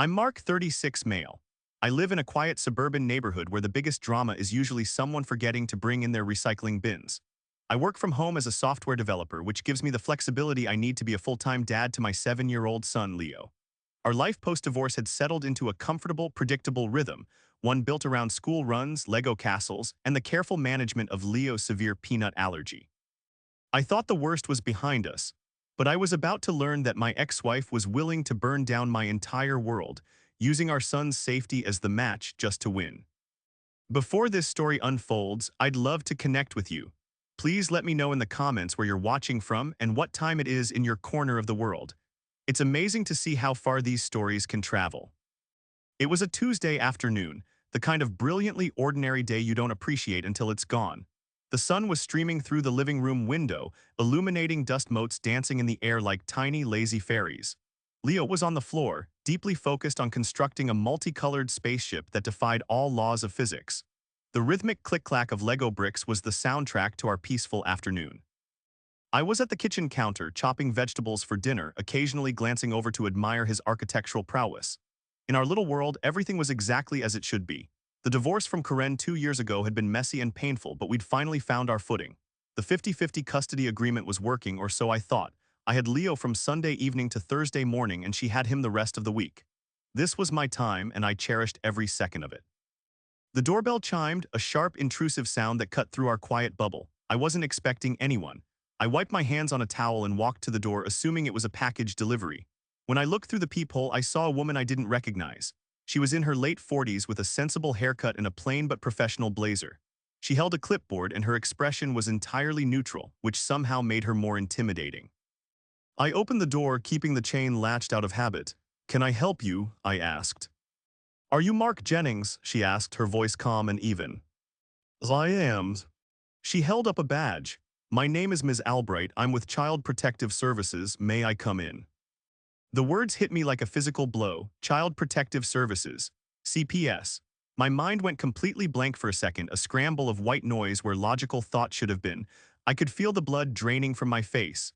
I'm Mark, 36 male. I live in a quiet suburban neighborhood where the biggest drama is usually someone forgetting to bring in their recycling bins. I work from home as a software developer, which gives me the flexibility I need to be a full-time dad to my 7-year-old son, Leo. Our life post-divorce had settled into a comfortable, predictable rhythm, one built around school runs, Lego castles, and the careful management of Leo's severe peanut allergy. I thought the worst was behind us, but I was about to learn that my ex-wife was willing to burn down my entire world, using our son's safety as the match just to win. Before this story unfolds, I'd love to connect with you. Please let me know in the comments where you're watching from and what time it is in your corner of the world. It's amazing to see how far these stories can travel. It was a Tuesday afternoon, the kind of brilliantly ordinary day you don't appreciate until it's gone. The sun was streaming through the living room window, illuminating dust motes dancing in the air like tiny, lazy fairies. Leo was on the floor, deeply focused on constructing a multicolored spaceship that defied all laws of physics. The rhythmic click-clack of Lego bricks was the soundtrack to our peaceful afternoon. I was at the kitchen counter, chopping vegetables for dinner, occasionally glancing over to admire his architectural prowess. In our little world, everything was exactly as it should be. The divorce from Karen 2 years ago had been messy and painful, but we'd finally found our footing. The 50-50 custody agreement was working, or so I thought. I had Leo from Sunday evening to Thursday morning, and she had him the rest of the week. This was my time, and I cherished every second of it. The doorbell chimed, a sharp, intrusive sound that cut through our quiet bubble. I wasn't expecting anyone. I wiped my hands on a towel and walked to the door, assuming it was a package delivery. When I looked through the peephole, I saw a woman I didn't recognize. She was in her late 40s with a sensible haircut and a plain but professional blazer. She held a clipboard and her expression was entirely neutral, which somehow made her more intimidating. I opened the door, keeping the chain latched out of habit. "Can I help you?" I asked. "Are you Mark Jennings?" she asked, her voice calm and even. "I am." She held up a badge. "My name is Ms. Albright. I'm with Child Protective Services. May I come in?" The words hit me like a physical blow. Child Protective Services. CPS. My mind went completely blank for a second, a scramble of white noise where logical thought should have been. I could feel the blood draining from my face.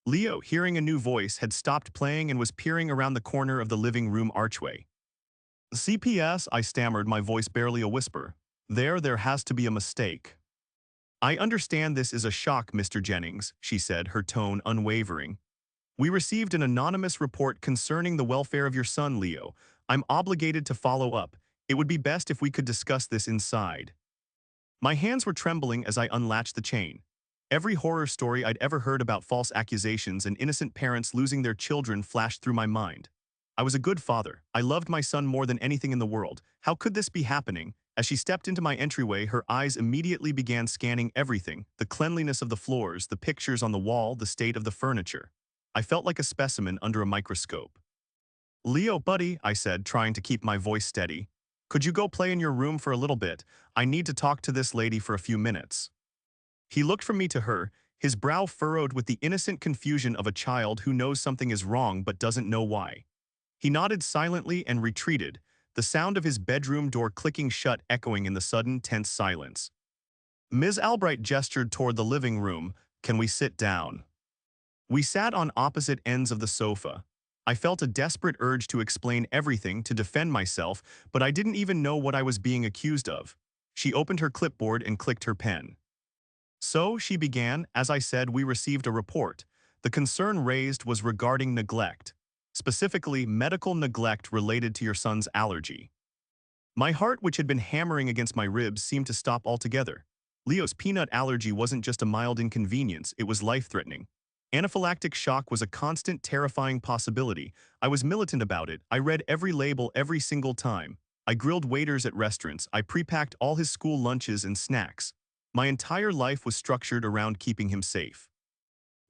Leo, hearing a new voice, had stopped playing and was peering around the corner of the living room archway. "CPS," I stammered, my voice barely a whisper. There has to be a mistake." "I understand this is a shock, Mr. Jennings," she said, her tone unwavering. "We received an anonymous report concerning the welfare of your son, Leo. I'm obligated to follow up. It would be best if we could discuss this inside." My hands were trembling as I unlatched the chain. Every horror story I'd ever heard about false accusations and innocent parents losing their children flashed through my mind. I was a good father. I loved my son more than anything in the world. How could this be happening? As she stepped into my entryway, her eyes immediately began scanning everything: the cleanliness of the floors, the pictures on the wall, the state of the furniture. I felt like a specimen under a microscope. "Leo, buddy," I said, trying to keep my voice steady. "Could you go play in your room for a little bit? I need to talk to this lady for a few minutes." He looked from me to her, his brow furrowed with the innocent confusion of a child who knows something is wrong but doesn't know why. He nodded silently and retreated, the sound of his bedroom door clicking shut echoing in the sudden, tense silence. Ms. Albright gestured toward the living room. "Can we sit down?" We sat on opposite ends of the sofa. I felt a desperate urge to explain everything, to defend myself, but I didn't even know what I was being accused of. She opened her clipboard and clicked her pen. "So," she began, "as I said, we received a report. The concern raised was regarding neglect. Specifically, medical neglect related to your son's allergy." My heart, which had been hammering against my ribs, seemed to stop altogether. Leo's peanut allergy wasn't just a mild inconvenience, it was life-threatening. Anaphylactic shock was a constant, terrifying possibility. I was militant about it. I read every label every single time. I grilled waiters at restaurants. I pre-packed all his school lunches and snacks. My entire life was structured around keeping him safe.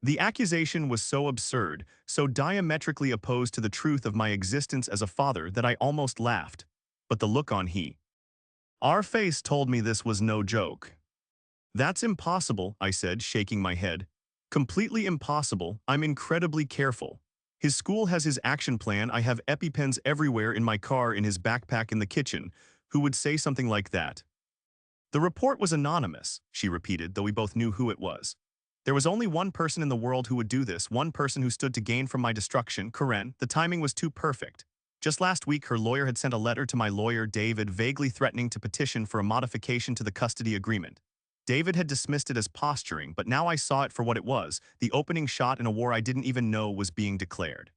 The accusation was so absurd, so diametrically opposed to the truth of my existence as a father that I almost laughed. But the look on our face told me this was no joke. "That's impossible," I said, shaking my head. "Completely impossible. I'm incredibly careful. His school has his action plan. I have EpiPens everywhere, in my car, in his backpack, in the kitchen. Who would say something like that?" "The report was anonymous," she repeated, though we both knew who it was. "There was only one person in the world who would do this, one person who stood to gain from my destruction, Karen. The timing was too perfect. Just last week, her lawyer had sent a letter to my lawyer, David, vaguely threatening to petition for a modification to the custody agreement. David had dismissed it as posturing, but now I saw it for what it was, the opening shot in a war I didn't even know was being declared.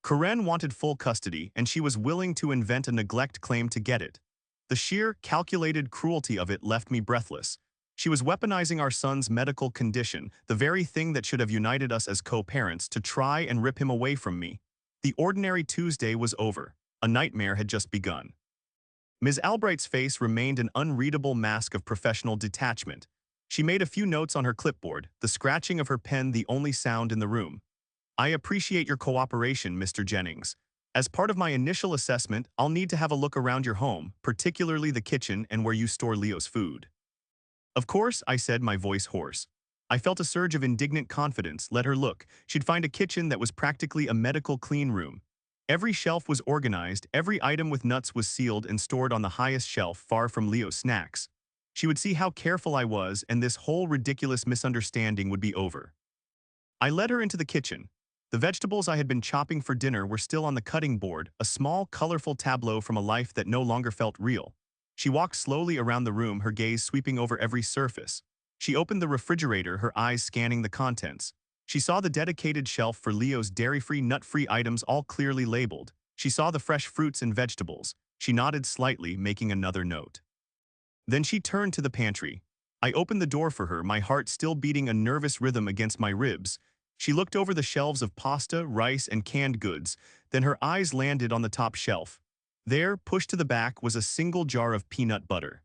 Karen wanted full custody, and she was willing to invent a neglect claim to get it. The sheer, calculated cruelty of it left me breathless. She was weaponizing our son's medical condition, the very thing that should have united us as co-parents, to try and rip him away from me. The ordinary Tuesday was over. A nightmare had just begun. Ms. Albright's face remained an unreadable mask of professional detachment. She made a few notes on her clipboard, the scratching of her pen the only sound in the room. I appreciate your cooperation, Mr. Jennings. As part of my initial assessment, I'll need to have a look around your home, particularly the kitchen and where you store Leo's food. Of course, I said, my voice hoarse. I felt a surge of indignant confidence. Let her look. She'd find a kitchen that was practically a medical clean room. Every shelf was organized, every item with nuts was sealed and stored on the highest shelf, far from Leo's snacks. She would see how careful I was, and this whole ridiculous misunderstanding would be over. I led her into the kitchen. The vegetables I had been chopping for dinner were still on the cutting board, a small, colorful tableau from a life that no longer felt real. She walked slowly around the room, her gaze sweeping over every surface. She opened the refrigerator, her eyes scanning the contents. She saw the dedicated shelf for Leo's dairy-free, nut-free items, all clearly labeled. She saw the fresh fruits and vegetables. She nodded slightly, making another note. Then she turned to the pantry. I opened the door for her, my heart still beating a nervous rhythm against my ribs. She looked over the shelves of pasta, rice, and canned goods, then her eyes landed on the top shelf. There, pushed to the back, was a single jar of peanut butter.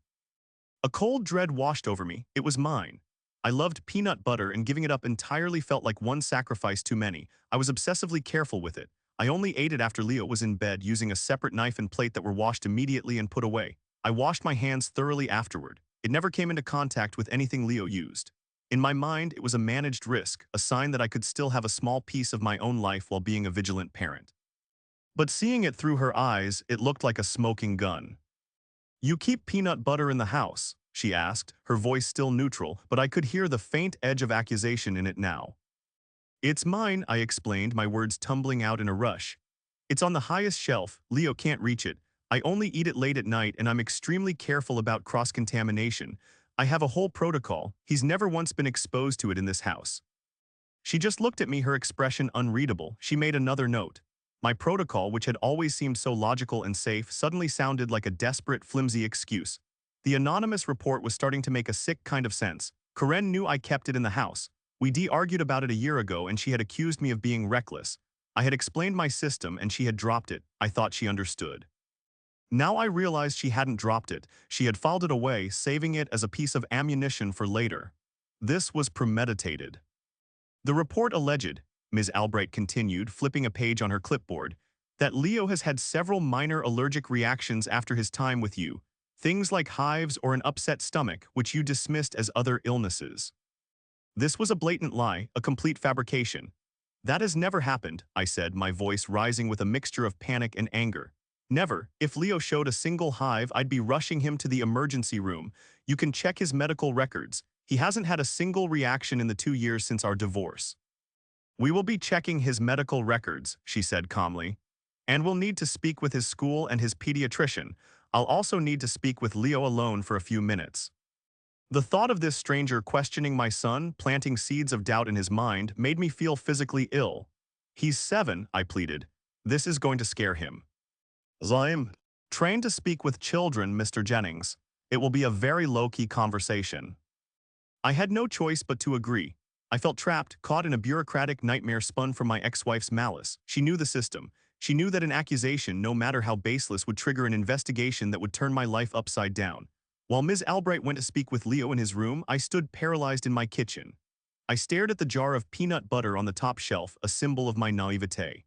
A cold dread washed over me. It was mine. I loved peanut butter, and giving it up entirely felt like one sacrifice too many. I was obsessively careful with it. I only ate it after Leo was in bed, using a separate knife and plate that were washed immediately and put away. I washed my hands thoroughly afterward. It never came into contact with anything Leo used. In my mind, it was a managed risk, a sign that I could still have a small piece of my own life while being a vigilant parent. But seeing it through her eyes, it looked like a smoking gun. "You keep peanut butter in the house?" she asked, her voice still neutral, but I could hear the faint edge of accusation in it now. "It's mine," I explained, my words tumbling out in a rush. "It's on the highest shelf. Leo can't reach it. I only eat it late at night, and I'm extremely careful about cross-contamination. I have a whole protocol. He's never once been exposed to it in this house." She just looked at me, her expression unreadable. She made another note. My protocol, which had always seemed so logical and safe, suddenly sounded like a desperate, flimsy excuse. The anonymous report was starting to make a sick kind of sense. Karen knew I kept it in the house. We argued about it a year ago, and she had accused me of being reckless. I had explained my system, and she had dropped it. I thought she understood. Now I realized she hadn't dropped it. She had filed it away, saving it as a piece of ammunition for later. This was premeditated. "The report alleged," Ms. Albright continued, flipping a page on her clipboard, "that Leo has had several minor allergic reactions after his time with you, things like hives or an upset stomach, which you dismissed as other illnesses." This was a blatant lie, a complete fabrication. "That has never happened," I said, my voice rising with a mixture of panic and anger. "Never. If Leo showed a single hive, I'd be rushing him to the emergency room. You can check his medical records. He hasn't had a single reaction in the 2 years since our divorce." "We will be checking his medical records," she said calmly. "And we'll need to speak with his school and his pediatrician. I'll also need to speak with Leo alone for a few minutes." The thought of this stranger questioning my son, planting seeds of doubt in his mind, made me feel physically ill. "He's 7, I pleaded. "This is going to scare him." "I'm trained to speak with children, Mr. Jennings. It will be a very low-key conversation." I had no choice but to agree. I felt trapped, caught in a bureaucratic nightmare spun from my ex-wife's malice. She knew the system. She knew that an accusation, no matter how baseless, would trigger an investigation that would turn my life upside down. While Ms. Albright went to speak with Leo in his room, I stood paralyzed in my kitchen. I stared at the jar of peanut butter on the top shelf, a symbol of my naivete.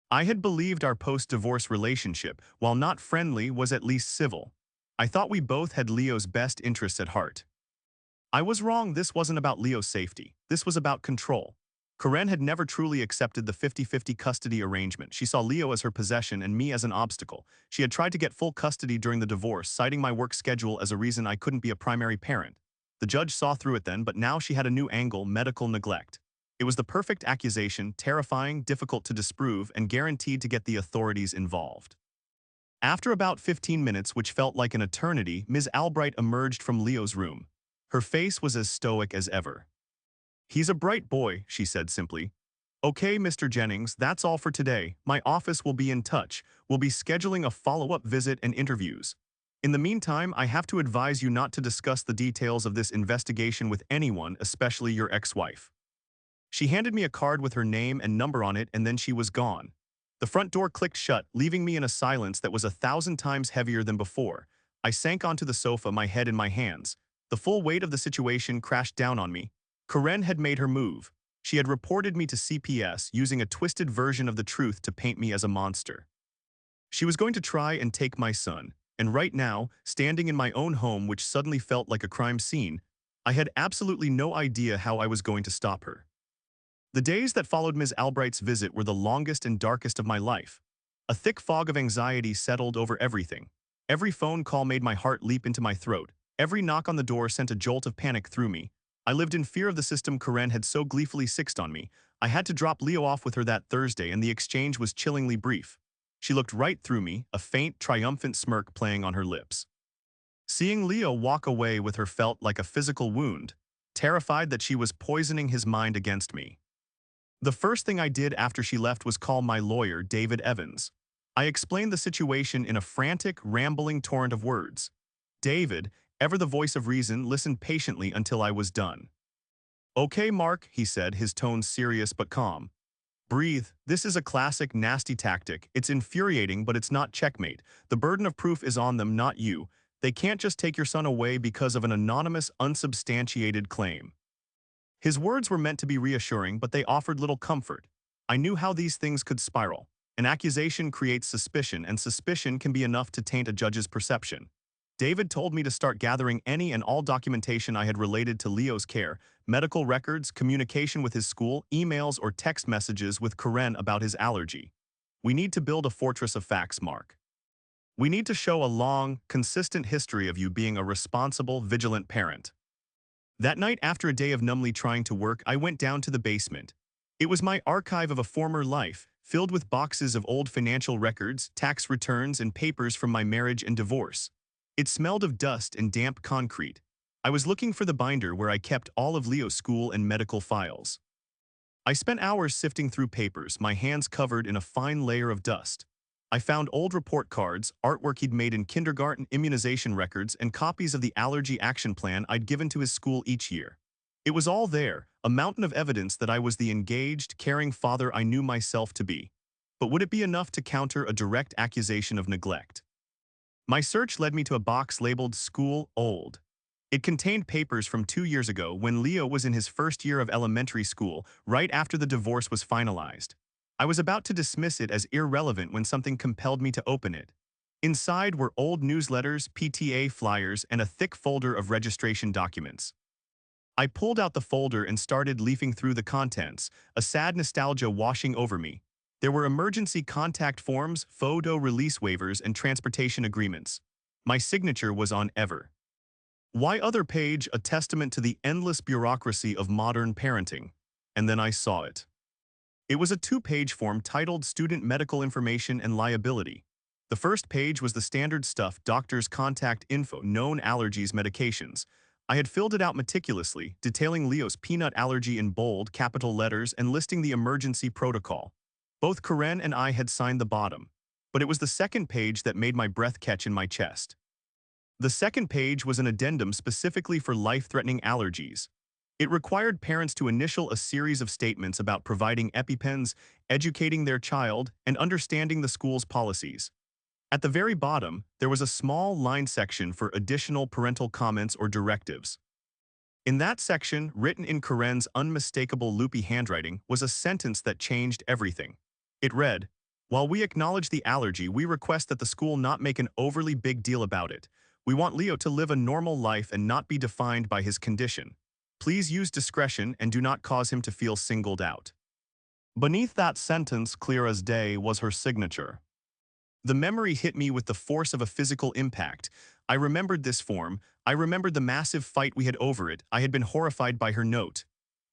I had believed our post-divorce relationship, while not friendly, was at least civil. I thought we both had Leo's best interests at heart. I was wrong. This wasn't about Leo's safety. This was about control. Karen had never truly accepted the 50-50 custody arrangement. She saw Leo as her possession and me as an obstacle. She had tried to get full custody during the divorce, citing my work schedule as a reason I couldn't be a primary parent. The judge saw through it then, but now she had a new angle: medical neglect. It was the perfect accusation, terrifying, difficult to disprove, and guaranteed to get the authorities involved. After about 15 minutes, which felt like an eternity, Ms. Albright emerged from Leo's room. Her face was as stoic as ever. "He's a bright boy," she said simply. "Okay, Mr. Jennings, that's all for today. My office will be in touch. We'll be scheduling a follow-up visit and interviews. In the meantime, I have to advise you not to discuss the details of this investigation with anyone, especially your ex-wife." She handed me a card with her name and number on it, and then she was gone. The front door clicked shut, leaving me in a silence that was 1,000 times heavier than before. I sank onto the sofa, my head in my hands. The full weight of the situation crashed down on me. Karen had made her move. She had reported me to CPS, using a twisted version of the truth to paint me as a monster. She was going to try and take my son, and right now, standing in my own home, which suddenly felt like a crime scene, I had absolutely no idea how I was going to stop her. The days that followed Ms. Albright's visit were the longest and darkest of my life. A thick fog of anxiety settled over everything. Every phone call made my heart leap into my throat. Every knock on the door sent a jolt of panic through me. I lived in fear of the system Karen had so gleefully sixed on me. I had to drop Leo off with her that Thursday, and the exchange was chillingly brief. She looked right through me, a faint, triumphant smirk playing on her lips. Seeing Leo walk away with her felt like a physical wound, terrified that she was poisoning his mind against me. The first thing I did after she left was call my lawyer, David Evans. I explained the situation in a frantic, rambling torrent of words. David, ever the voice of reason, listened patiently until I was done. "Okay, Mark," he said, his tone serious but calm. "Breathe. This is a classic nasty tactic. It's infuriating, but it's not checkmate. The burden of proof is on them, not you. They can't just take your son away because of an anonymous, unsubstantiated claim." His words were meant to be reassuring, but they offered little comfort. I knew how these things could spiral. An accusation creates suspicion, and suspicion can be enough to taint a judge's perception. David told me to start gathering any and all documentation I had related to Leo's care, medical records, communication with his school, emails, or text messages with Karen about his allergy. "We need to build a fortress of facts, Mark. We need to show a long, consistent history of you being a responsible, vigilant parent." That night, after a day of numbly trying to work, I went down to the basement. It was my archive of a former life, filled with boxes of old financial records, tax returns, and papers from my marriage and divorce. It smelled of dust and damp concrete. I was looking for the binder where I kept all of Leo's school and medical files. I spent hours sifting through papers, my hands covered in a fine layer of dust. I found old report cards, artwork he'd made in kindergarten, immunization records, and copies of the allergy action plan I'd given to his school each year. It was all there, a mountain of evidence that I was the engaged, caring father I knew myself to be. But would it be enough to counter a direct accusation of neglect? My search led me to a box labeled "School Old." It contained papers from 2 years ago when Leo was in his first year of elementary school, right after the divorce was finalized. I was about to dismiss it as irrelevant when something compelled me to open it. Inside were old newsletters, PTA flyers, and a thick folder of registration documents. I pulled out the folder and started leafing through the contents, a sad nostalgia washing over me. There were emergency contact forms, photo release waivers, and transportation agreements. My signature was on ever. Why other page, a testament to the endless bureaucracy of modern parenting. And then I saw it. It was a 2-page form titled Student Medical Information and Liability. The first page was the standard stuff: doctor's contact info, known allergies, medications. I had filled it out meticulously, detailing Leo's peanut allergy in bold, capital letters and listing the emergency protocol. Both Karen and I had signed the bottom, but it was the second page that made my breath catch in my chest. The second page was an addendum specifically for life-threatening allergies. It required parents to initial a series of statements about providing EpiPens, educating their child, and understanding the school's policies. At the very bottom, there was a small line section for additional parental comments or directives. In that section, written in Karen's unmistakable loopy handwriting, was a sentence that changed everything. It read, "While we acknowledge the allergy, we request that the school not make an overly big deal about it. We want Leo to live a normal life and not be defined by his condition. Please use discretion and do not cause him to feel singled out." Beneath that sentence, clear as day, was her signature. The memory hit me with the force of a physical impact. I remembered this form. I remembered the massive fight we had over it. I had been horrified by her note.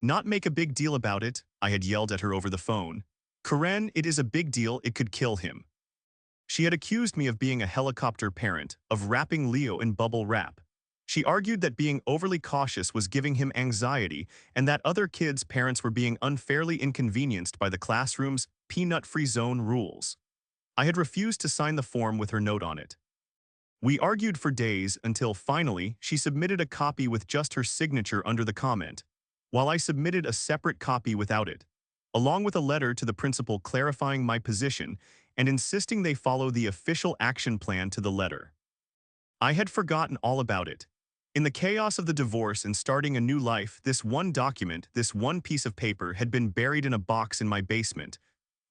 Not make a big deal about it, I had yelled at her over the phone. Karen, it is a big deal, it could kill him. She had accused me of being a helicopter parent, of wrapping Leo in bubble wrap. She argued that being overly cautious was giving him anxiety and that other kids' parents were being unfairly inconvenienced by the classroom's peanut-free zone rules. I had refused to sign the form with her note on it. We argued for days until finally she submitted a copy with just her signature under the comment, while I submitted a separate copy without it, along with a letter to the principal clarifying my position and insisting they follow the official action plan to the letter. I had forgotten all about it. In the chaos of the divorce and starting a new life, this one document, this one piece of paper had been buried in a box in my basement.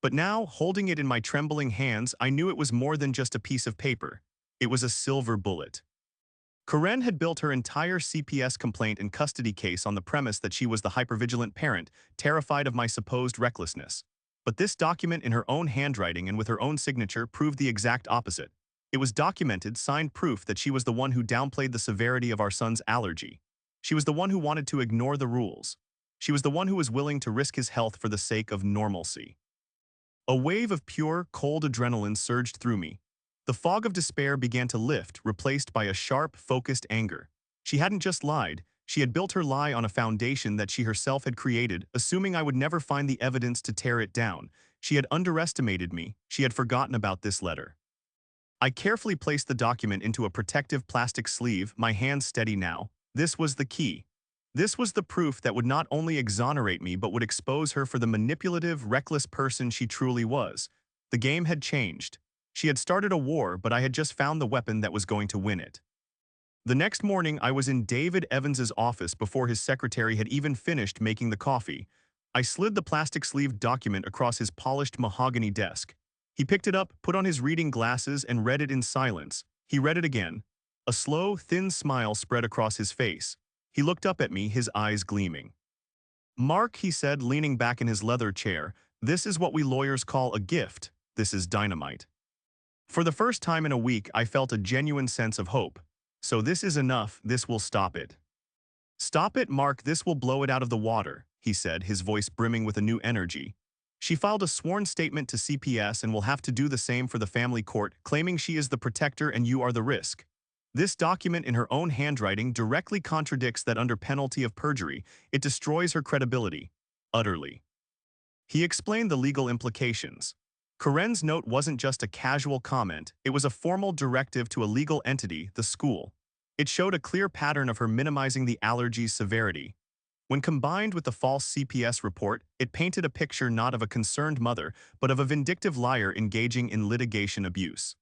But now, holding it in my trembling hands, I knew it was more than just a piece of paper. It was a silver bullet. Karen had built her entire CPS complaint and custody case on the premise that she was the hypervigilant parent, terrified of my supposed recklessness. But this document in her own handwriting and with her own signature proved the exact opposite. It was documented, signed proof that she was the one who downplayed the severity of our son's allergy. She was the one who wanted to ignore the rules. She was the one who was willing to risk his health for the sake of normalcy. A wave of pure, cold adrenaline surged through me. The fog of despair began to lift, replaced by a sharp, focused anger. She hadn't just lied. She had built her lie on a foundation that she herself had created, assuming I would never find the evidence to tear it down. She had underestimated me. She had forgotten about this letter. I carefully placed the document into a protective plastic sleeve, my hands steady now. This was the key. This was the proof that would not only exonerate me but would expose her for the manipulative, reckless person she truly was. The game had changed. She had started a war, but I had just found the weapon that was going to win it. The next morning, I was in David Evans's office before his secretary had even finished making the coffee. I slid the plastic-sleeved document across his polished mahogany desk. He picked it up, put on his reading glasses, and read it in silence. He read it again. A slow, thin smile spread across his face. He looked up at me, his eyes gleaming. "Mark," he said, leaning back in his leather chair, "this is what we lawyers call a gift. This is dynamite." For the first time in a week, I felt a genuine sense of hope. So this is enough, this will stop it. "Stop it, Mark, this will blow it out of the water," he said, his voice brimming with a new energy. "She filed a sworn statement to CPS and will have to do the same for the family court, claiming she is the protector and you are the risk. This document in her own handwriting directly contradicts that under penalty of perjury. It destroys her credibility. Utterly." He explained the legal implications. Karen's note wasn't just a casual comment, it was a formal directive to a legal entity, the school. It showed a clear pattern of her minimizing the allergy's severity. When combined with the false CPS report, it painted a picture not of a concerned mother, but of a vindictive liar engaging in litigation abuse.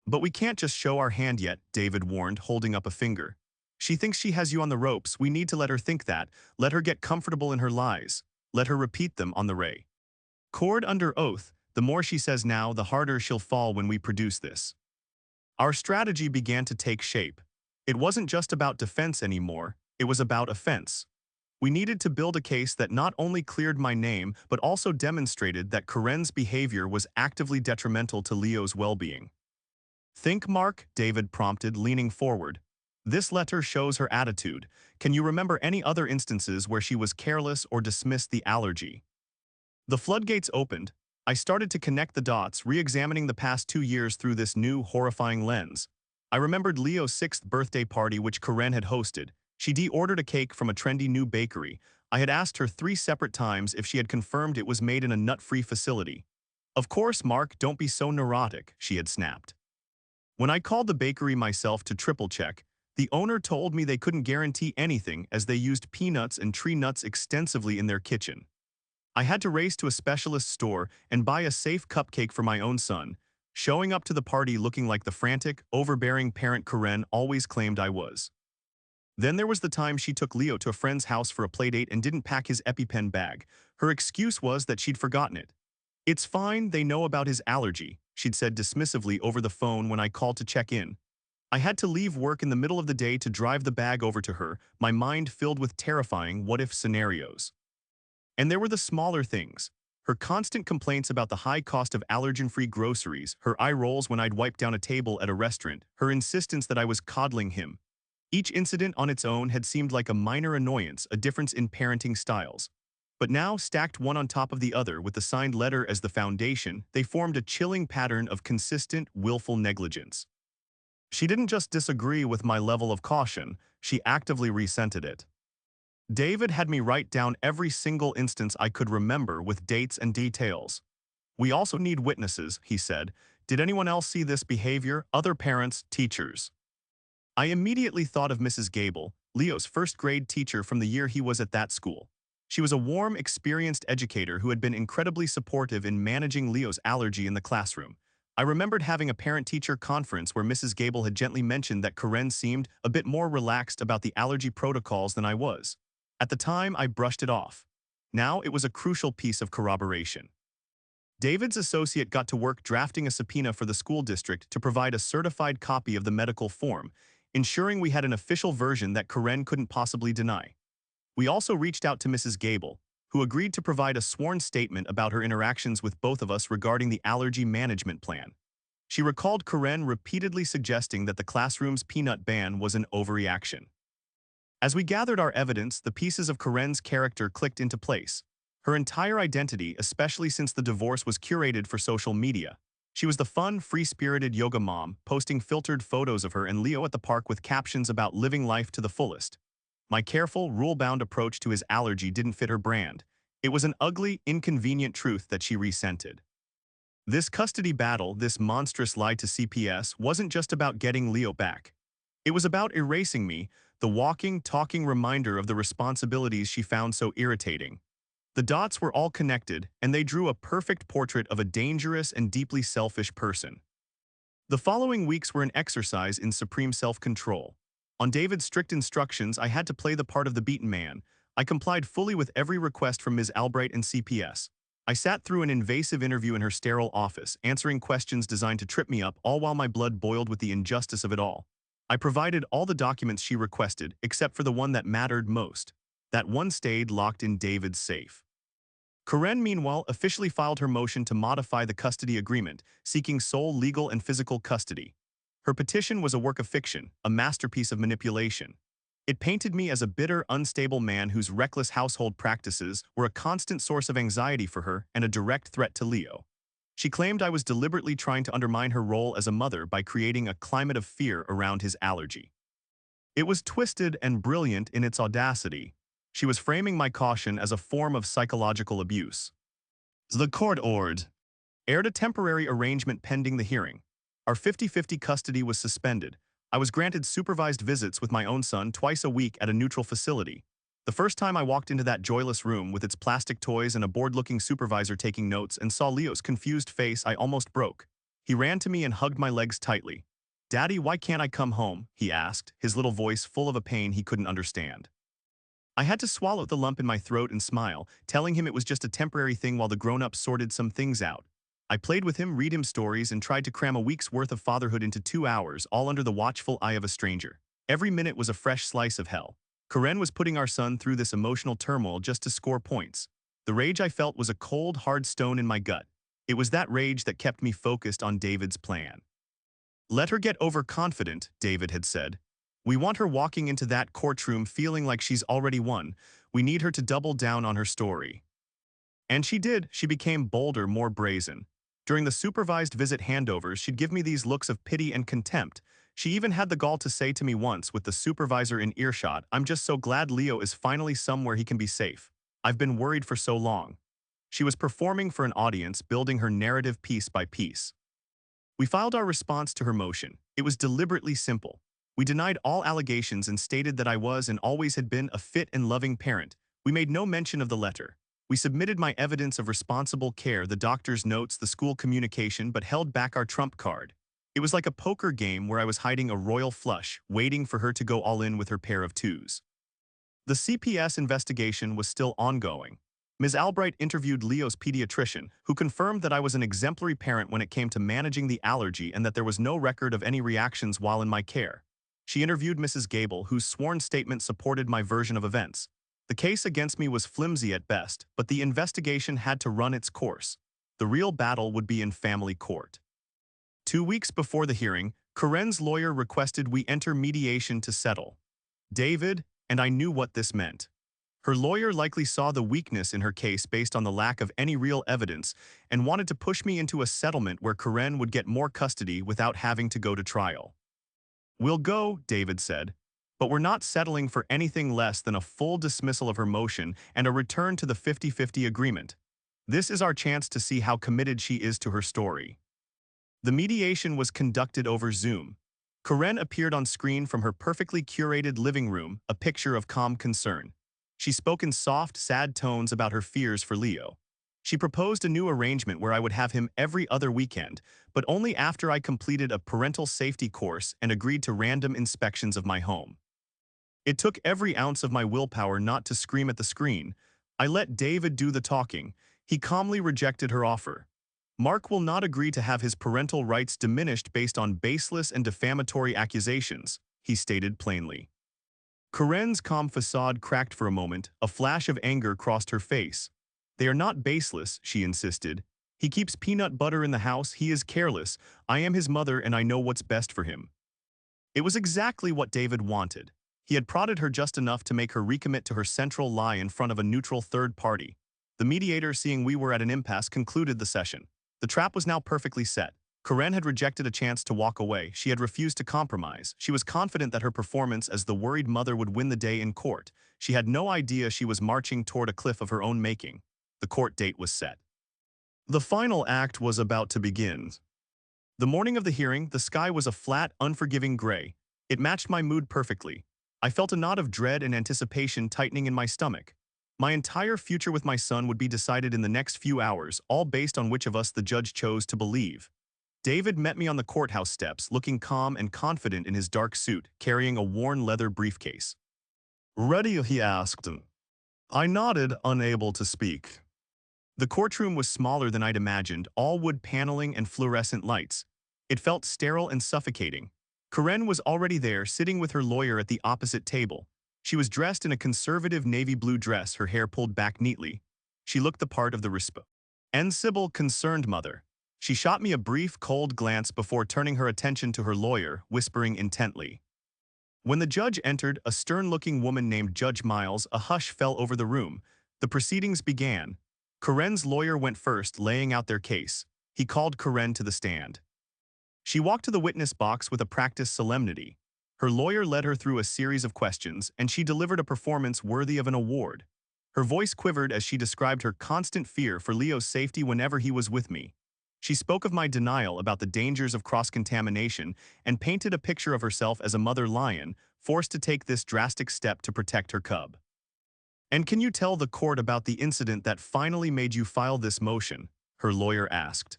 "But we can't just show our hand yet," David warned, holding up a finger. "She thinks she has you on the ropes. We need to let her think that. Let her get comfortable in her lies. Let her repeat them on the ray. Cord under oath, the more she says now, the harder she'll fall when we produce this." Our strategy began to take shape. It wasn't just about defense anymore, it was about offense. We needed to build a case that not only cleared my name, but also demonstrated that Karen's behavior was actively detrimental to Leo's well-being. "Think, Mark," David prompted, leaning forward. "This letter shows her attitude. Can you remember any other instances where she was careless or dismissed the allergy?" The floodgates opened. I started to connect the dots, re-examining the past 2 years through this new, horrifying lens. I remembered Leo's 6th birthday party which Karen had hosted. She de-ordered a cake from a trendy new bakery. I had asked her 3 separate times if she had confirmed it was made in a nut-free facility. "Of course, Mark, don't be so neurotic," she had snapped. When I called the bakery myself to triple-check, the owner told me they couldn't guarantee anything as they used peanuts and tree nuts extensively in their kitchen. I had to race to a specialist store and buy a safe cupcake for my own son, showing up to the party looking like the frantic, overbearing parent Karen always claimed I was. Then there was the time she took Leo to a friend's house for a playdate and didn't pack his EpiPen bag. Her excuse was that she'd forgotten it. "It's fine, they know about his allergy," she'd said dismissively over the phone when I called to check in. I had to leave work in the middle of the day to drive the bag over to her, my mind filled with terrifying what-if scenarios. And there were the smaller things. Her constant complaints about the high cost of allergen-free groceries, her eye rolls when I'd wipe down a table at a restaurant, her insistence that I was coddling him. Each incident on its own had seemed like a minor annoyance, a difference in parenting styles. But now, stacked one on top of the other with the signed letter as the foundation, they formed a chilling pattern of consistent, willful negligence. She didn't just disagree with my level of caution, she actively resented it. David had me write down every single instance I could remember with dates and details. We also need witnesses, he said. Did anyone else see this behavior? Other parents, teachers? I immediately thought of Mrs. Gable, Leo's first-grade teacher from the year he was at that school. She was a warm, experienced educator who had been incredibly supportive in managing Leo's allergy in the classroom. I remembered having a parent-teacher conference where Mrs. Gable had gently mentioned that Karen seemed a bit more relaxed about the allergy protocols than I was. At the time, I brushed it off. Now it was a crucial piece of corroboration. David's associate got to work drafting a subpoena for the school district to provide a certified copy of the medical form, ensuring we had an official version that Karen couldn't possibly deny. We also reached out to Mrs. Gable, who agreed to provide a sworn statement about her interactions with both of us regarding the allergy management plan. She recalled Karen repeatedly suggesting that the classroom's peanut ban was an overreaction. As we gathered our evidence, the pieces of Karen's character clicked into place. Her entire identity, especially since the divorce was curated for social media. She was the fun, free-spirited yoga mom, posting filtered photos of her and Leo at the park with captions about living life to the fullest. My careful, rule-bound approach to his allergy didn't fit her brand. It was an ugly, inconvenient truth that she resented. This custody battle, this monstrous lie to CPS, wasn't just about getting Leo back. It was about erasing me, the walking, talking reminder of the responsibilities she found so irritating. The dots were all connected, and they drew a perfect portrait of a dangerous and deeply selfish person. The following weeks were an exercise in supreme self-control. On David's strict instructions, I had to play the part of the beaten man. I complied fully with every request from Ms. Albright and CPS. I sat through an invasive interview in her sterile office, answering questions designed to trip me up, all while my blood boiled with the injustice of it all. I provided all the documents she requested, except for the one that mattered most. That one stayed locked in David's safe. Karen, meanwhile, officially filed her motion to modify the custody agreement, seeking sole legal and physical custody. Her petition was a work of fiction, a masterpiece of manipulation. It painted me as a bitter, unstable man whose reckless household practices were a constant source of anxiety for her and a direct threat to Leo. She claimed I was deliberately trying to undermine her role as a mother by creating a climate of fear around his allergy. It was twisted and brilliant in its audacity. She was framing my caution as a form of psychological abuse. The court aired a temporary arrangement pending the hearing. Our 50-50 custody was suspended. I was granted supervised visits with my own son twice a week at a neutral facility. The first time I walked into that joyless room with its plastic toys and a bored-looking supervisor taking notes and saw Leo's confused face, I almost broke. He ran to me and hugged my legs tightly. "Daddy, why can't I come home?" he asked, his little voice full of a pain he couldn't understand. I had to swallow the lump in my throat and smile, telling him it was just a temporary thing while the grown-ups sorted some things out. I played with him, read him stories, and tried to cram a week's worth of fatherhood into 2 hours, all under the watchful eye of a stranger. Every minute was a fresh slice of hell. Karen was putting our son through this emotional turmoil just to score points. The rage I felt was a cold, hard stone in my gut. It was that rage that kept me focused on David's plan. "Let her get overconfident," David had said. "We want her walking into that courtroom feeling like she's already won. We need her to double down on her story." And she did. She became bolder, more brazen. During the supervised visit handovers, she'd give me these looks of pity and contempt. She even had the gall to say to me once, with the supervisor in earshot, "I'm just so glad Leo is finally somewhere he can be safe. I've been worried for so long." She was performing for an audience, building her narrative piece by piece. We filed our response to her motion. It was deliberately simple. We denied all allegations and stated that I was and always had been a fit and loving parent. We made no mention of the letter. We submitted my evidence of responsible care, the doctor's notes, the school communication, but held back our trump card. It was like a poker game where I was hiding a royal flush, waiting for her to go all in with her pair of twos. The CPS investigation was still ongoing. Ms. Albright interviewed Leo's pediatrician, who confirmed that I was an exemplary parent when it came to managing the allergy and that there was no record of any reactions while in my care. She interviewed Mrs. Gable, whose sworn statement supported my version of events. The case against me was flimsy at best, but the investigation had to run its course. The real battle would be in family court. 2 weeks before the hearing, Karen's lawyer requested we enter mediation to settle. David, and I knew what this meant. Her lawyer likely saw the weakness in her case based on the lack of any real evidence and wanted to push me into a settlement where Karen would get more custody without having to go to trial. "We'll go," David said, "but we're not settling for anything less than a full dismissal of her motion and a return to the 50-50 agreement. This is our chance to see how committed she is to her story." The mediation was conducted over Zoom. Karen appeared on screen from her perfectly curated living room, a picture of calm concern. She spoke in soft, sad tones about her fears for Leo. She proposed a new arrangement where I would have him every other weekend, but only after I completed a parental safety course and agreed to random inspections of my home. It took every ounce of my willpower not to scream at the screen. I let David do the talking. He calmly rejected her offer. Mark will not agree to have his parental rights diminished based on baseless and defamatory accusations, he stated plainly. Karen's calm facade cracked for a moment. A flash of anger crossed her face. "They are not baseless," she insisted. "He keeps peanut butter in the house. He is careless. I am his mother and I know what's best for him." It was exactly what David wanted. He had prodded her just enough to make her recommit to her central lie in front of a neutral third party. The mediator, seeing we were at an impasse, concluded the session. The trap was now perfectly set. Karen had rejected a chance to walk away. She had refused to compromise. She was confident that her performance as the worried mother would win the day in court. She had no idea she was marching toward a cliff of her own making. The court date was set. The final act was about to begin. The morning of the hearing, the sky was a flat, unforgiving gray. It matched my mood perfectly. I felt a knot of dread and anticipation tightening in my stomach. My entire future with my son would be decided in the next few hours, all based on which of us the judge chose to believe. David met me on the courthouse steps, looking calm and confident in his dark suit, carrying a worn leather briefcase. "Ready?" he asked. I nodded, unable to speak. The courtroom was smaller than I'd imagined, all wood paneling and fluorescent lights. It felt sterile and suffocating. Karen was already there, sitting with her lawyer at the opposite table. She was dressed in a conservative navy blue dress, her hair pulled back neatly. She looked the part of the responsible, concerned mother. She shot me a brief, cold glance before turning her attention to her lawyer, whispering intently. When the judge entered, a stern-looking woman named Judge Miles, a hush fell over the room. The proceedings began. Karen's lawyer went first, laying out their case. He called Karen to the stand. She walked to the witness box with a practiced solemnity. Her lawyer led her through a series of questions, and she delivered a performance worthy of an award. Her voice quivered as she described her constant fear for Leo's safety whenever he was with me. She spoke of my denial about the dangers of cross-contamination and painted a picture of herself as a mother lion, forced to take this drastic step to protect her cub. "And can you tell the court about the incident that finally made you file this motion?" her lawyer asked.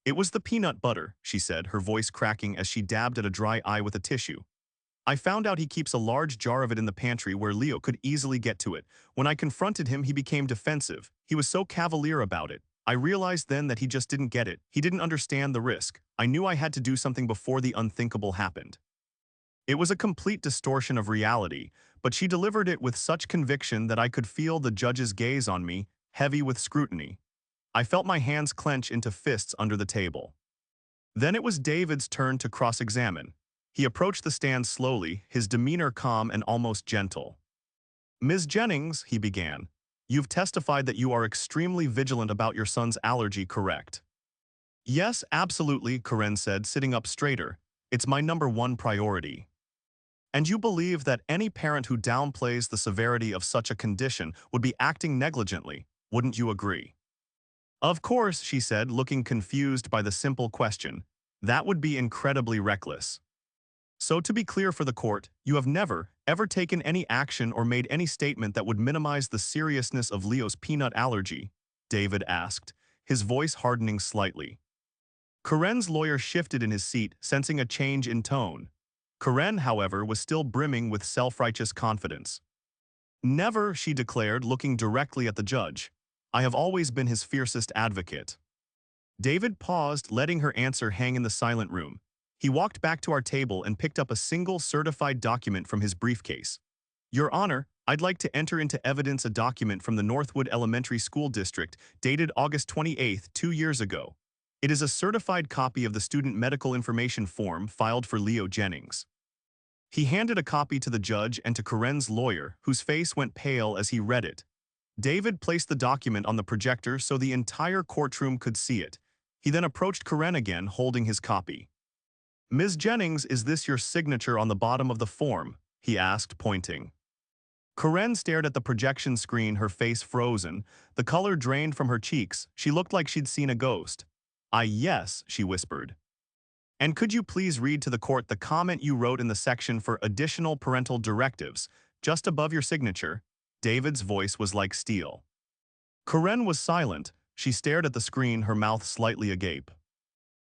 "It was the peanut butter," she said, her voice cracking as she dabbed at a dry eye with a tissue. "I found out he keeps a large jar of it in the pantry where Leo could easily get to it. When I confronted him, he became defensive. He was so cavalier about it. I realized then that he just didn't get it. He didn't understand the risk. I knew I had to do something before the unthinkable happened." It was a complete distortion of reality, but she delivered it with such conviction that I could feel the judge's gaze on me, heavy with scrutiny. I felt my hands clench into fists under the table. Then it was David's turn to cross-examine. He approached the stand slowly, his demeanor calm and almost gentle. "Ms. Jennings," he began, "you've testified that you are extremely vigilant about your son's allergy, correct?" "Yes, absolutely," Karen said, sitting up straighter. "It's my #1 priority." "And you believe that any parent who downplays the severity of such a condition would be acting negligently, wouldn't you agree?" "Of course," she said, looking confused by the simple question. "That would be incredibly reckless." "So to be clear for the court, you have never, ever taken any action or made any statement that would minimize the seriousness of Leo's peanut allergy?" David asked, his voice hardening slightly. Karen's lawyer shifted in his seat, sensing a change in tone. Karen, however, was still brimming with self-righteous confidence. "Never," she declared, looking directly at the judge. "I have always been his fiercest advocate." David paused, letting her answer hang in the silent room. He walked back to our table and picked up a single certified document from his briefcase. "Your Honor, I'd like to enter into evidence a document from the Northwood Elementary School District dated August 28, 2 years ago. It is a certified copy of the student medical information form filed for Leo Jennings. He handed a copy to the judge and to Corinne's lawyer, whose face went pale as he read it. David placed the document on the projector so the entire courtroom could see it. He then approached Corinne again, holding his copy. "Ms. Jennings, is this your signature on the bottom of the form?" he asked, pointing. Corinne stared at the projection screen, her face frozen. The color drained from her cheeks. She looked like she'd seen a ghost. Yes," she whispered. "And could you please read to the court the comment you wrote in the section for additional parental directives, just above your signature?" David's voice was like steel. Corinne was silent. She stared at the screen, her mouth slightly agape.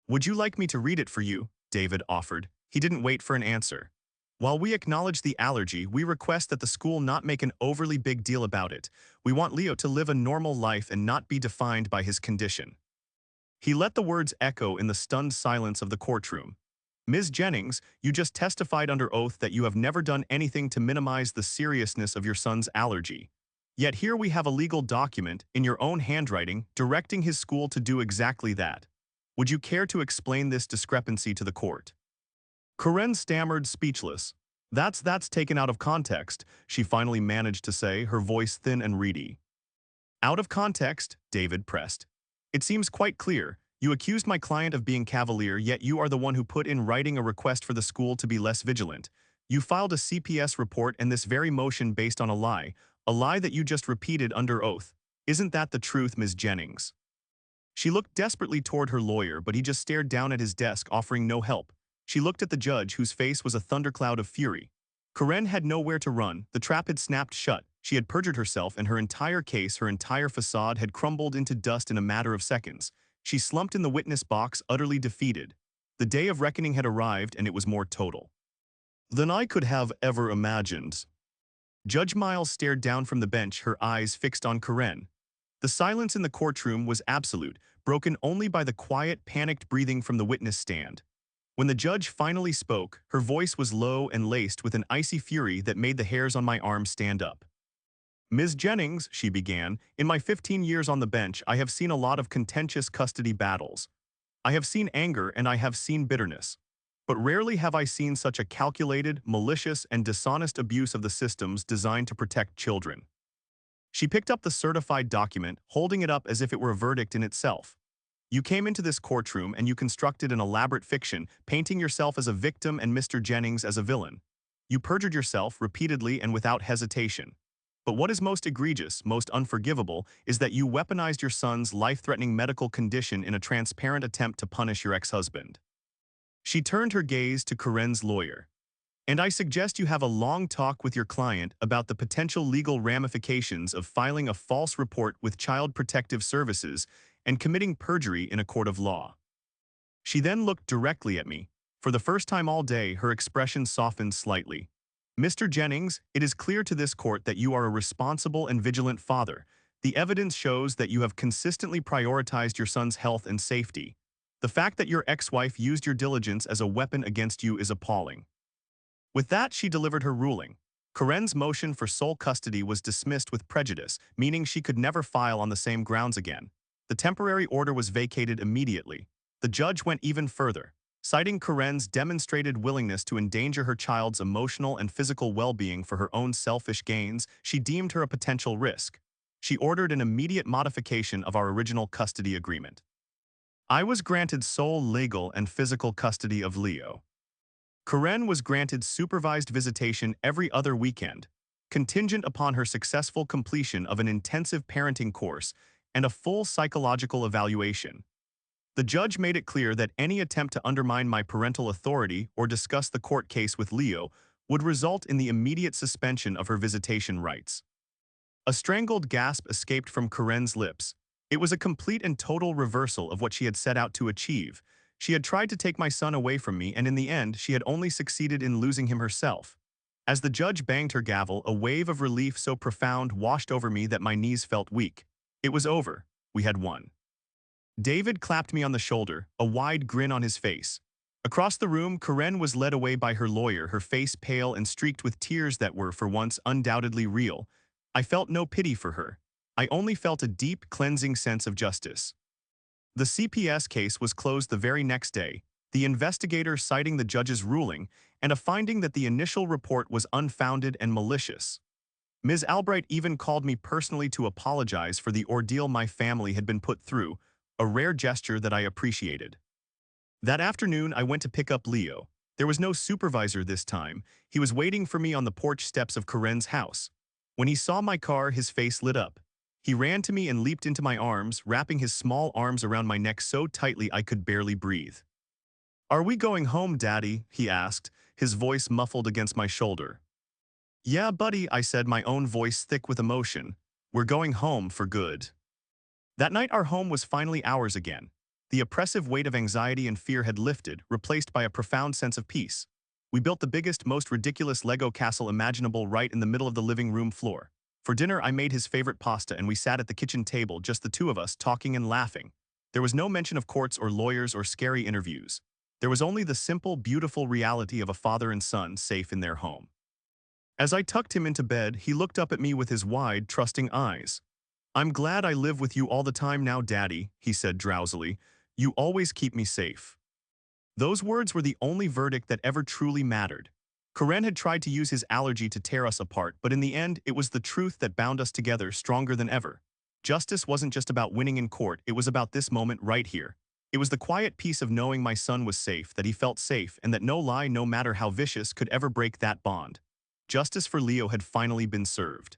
"Would you like me to read it for you?" David offered. He didn't wait for an answer. "While we acknowledge the allergy, we request that the school not make an overly big deal about it. We want Leo to live a normal life and not be defined by his condition." He let the words echo in the stunned silence of the courtroom. "Ms. Jennings, you just testified under oath that you have never done anything to minimize the seriousness of your son's allergy. Yet here we have a legal document, in your own handwriting, directing his school to do exactly that. Would you care to explain this discrepancy to the court?" Corinne stammered, speechless. That's taken out of context," she finally managed to say, her voice thin and reedy. "Out of context?" David pressed. "It seems quite clear. You accused my client of being cavalier, yet you are the one who put in writing a request for the school to be less vigilant. You filed a CPS report and this very motion based on a lie that you just repeated under oath. Isn't that the truth, Ms. Jennings?" She looked desperately toward her lawyer, but he just stared down at his desk, offering no help. She looked at the judge, whose face was a thundercloud of fury. Corinne had nowhere to run. The trap had snapped shut. She had perjured herself, and her entire case, her entire facade, had crumbled into dust in a matter of seconds. She slumped in the witness box, utterly defeated. The day of reckoning had arrived, and it was more total than I could have ever imagined. Judge Miles stared down from the bench, her eyes fixed on Corinne. The silence in the courtroom was absolute, broken only by the quiet, panicked breathing from the witness stand. When the judge finally spoke, her voice was low and laced with an icy fury that made the hairs on my arm stand up. "Ms. Jennings," she began, "in my 15 years on the bench, I have seen a lot of contentious custody battles. I have seen anger and I have seen bitterness. But rarely have I seen such a calculated, malicious, and dishonest abuse of the systems designed to protect children." She picked up the certified document, holding it up as if it were a verdict in itself. "You came into this courtroom and you constructed an elaborate fiction, painting yourself as a victim and Mr. Jennings as a villain. You perjured yourself repeatedly and without hesitation. But what is most egregious, most unforgivable, is that you weaponized your son's life-threatening medical condition in a transparent attempt to punish your ex-husband." She turned her gaze to Corinne's lawyer. "And I suggest you have a long talk with your client about the potential legal ramifications of filing a false report with Child Protective Services and committing perjury in a court of law." She then looked directly at me. For the first time all day, her expression softened slightly. "Mr. Jennings, it is clear to this court that you are a responsible and vigilant father. The evidence shows that you have consistently prioritized your son's health and safety. The fact that your ex-wife used your diligence as a weapon against you is appalling." With that, she delivered her ruling. Corinne's motion for sole custody was dismissed with prejudice, meaning she could never file on the same grounds again. The temporary order was vacated immediately. The judge went even further. Citing Corinne's demonstrated willingness to endanger her child's emotional and physical well-being for her own selfish gains, she deemed her a potential risk. She ordered an immediate modification of our original custody agreement. I was granted sole legal and physical custody of Leo. Corinne was granted supervised visitation every other weekend, contingent upon her successful completion of an intensive parenting course and a full psychological evaluation. The judge made it clear that any attempt to undermine my parental authority or discuss the court case with Leo would result in the immediate suspension of her visitation rights. A strangled gasp escaped from Corinne's lips. It was a complete and total reversal of what she had set out to achieve. She had tried to take my son away from me, and in the end, she had only succeeded in losing him herself. As the judge banged her gavel, a wave of relief so profound washed over me that my knees felt weak. It was over. We had won. David clapped me on the shoulder, a wide grin on his face. Across the room, Corinne was led away by her lawyer, her face pale and streaked with tears that were, for once, undoubtedly real. I felt no pity for her. I only felt a deep, cleansing sense of justice. The CPS case was closed the very next day, the investigator citing the judge's ruling and a finding that the initial report was unfounded and malicious. Ms. Albright even called me personally to apologize for the ordeal my family had been put through, a rare gesture that I appreciated. That afternoon, I went to pick up Leo. There was no supervisor this time. He was waiting for me on the porch steps of Karen's house. When he saw my car, his face lit up. He ran to me and leaped into my arms, wrapping his small arms around my neck so tightly I could barely breathe. "Are we going home, Daddy?" he asked, his voice muffled against my shoulder. "Yeah, buddy," I said, my own voice thick with emotion. "We're going home for good." That night our home was finally ours again. The oppressive weight of anxiety and fear had lifted, replaced by a profound sense of peace. We built the biggest, most ridiculous Lego castle imaginable right in the middle of the living room floor. For dinner, I made his favorite pasta and we sat at the kitchen table, just the two of us, talking and laughing. There was no mention of courts or lawyers or scary interviews. There was only the simple, beautiful reality of a father and son safe in their home. As I tucked him into bed, he looked up at me with his wide, trusting eyes. "I'm glad I live with you all the time now, Daddy," he said drowsily. "You always keep me safe." Those words were the only verdict that ever truly mattered. Karen had tried to use his allergy to tear us apart, but in the end, it was the truth that bound us together stronger than ever. Justice wasn't just about winning in court, it was about this moment right here. It was the quiet peace of knowing my son was safe, that he felt safe, and that no lie, no matter how vicious, could ever break that bond. Justice for Leo had finally been served.